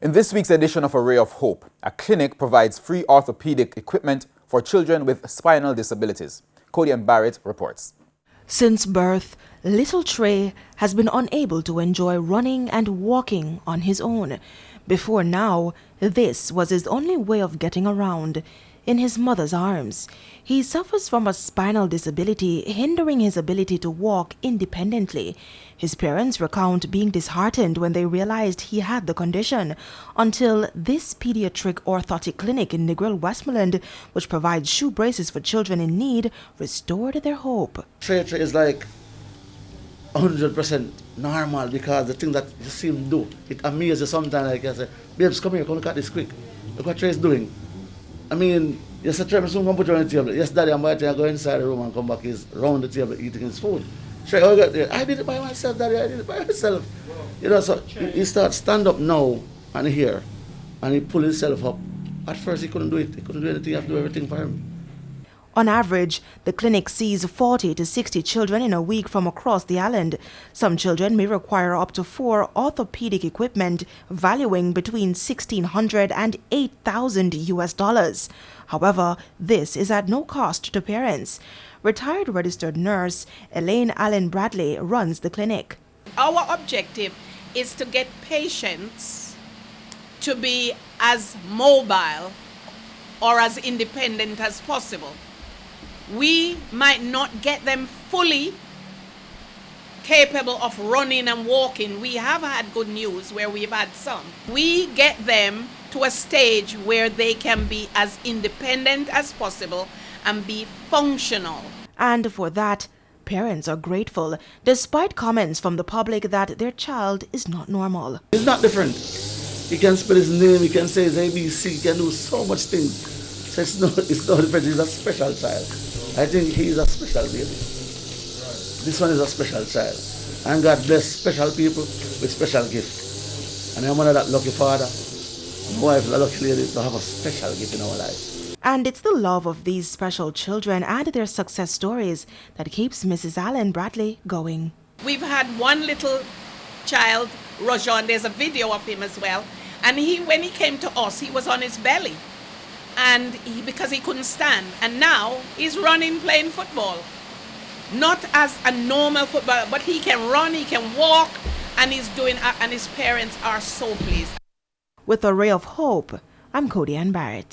In this week's edition of A Ray of Hope, a clinic provides free orthopedic equipment for children with spinal disabilities. Cody and Barrett reports. Since birth, little Trey has been unable to enjoy running and walking on his own. Before now, this was his only way of getting around, in his mother's arms. He suffers from a spinal disability hindering his ability to walk independently. His parents recount being disheartened when they realized he had the condition, until this Paediatric Orthotic clinic in Negril, Westmoreland, which provides shoe braces for children in need, restored their hope. Trey is like 100% normal, because the thing that you see him do, it amazes you sometimes. Like I say, babes, come here, come look at this quick. Look what Trey is doing. I mean, yes, I try to soon come put you on the table. Yes, daddy, I'm going to go inside the room and come back. He's round the table eating his food. Trey, oh, I did it by myself, daddy, I did it by myself. You know, so he starts stand up now and here, and he pull himself up. At first, he couldn't do it. He couldn't do anything. You have to do everything for him. On average, the clinic sees 40 to 60 children in a week from across the island. Some children may require up to 4 orthopedic equipment, valuing between $1,600 and $8,000 US. However, this is at no cost to parents. Retired registered nurse Elaine Allen Bradley runs the clinic. Our objective is to get patients to be as mobile or as independent as possible. We might not get them fully capable of running and walking. We have had good news where we've had some. We get them to a stage where they can be as independent as possible and be functional. And for that, parents are grateful, despite comments from the public that their child is not normal. He's not different. He can spell his name, he can say his ABC, he can do so much things. So it's not different, he's a special child. I think he's a special baby. This one is a special child. And God bless special people with special gifts. And I'm one of that lucky father. My wife is a lucky lady to have a special gift in our life. And it's the love of these special children and their success stories that keeps Mrs. Allen Bradley going. We've had one little child, Rajon, there's a video of him as well. And when he came to us, he was on his belly. And because he couldn't stand, and now he's running, playing football. Not as a normal footballer, but he can run, he can walk, and and his parents are so pleased. With A Ray of Hope, I'm Cody Ann Barrett.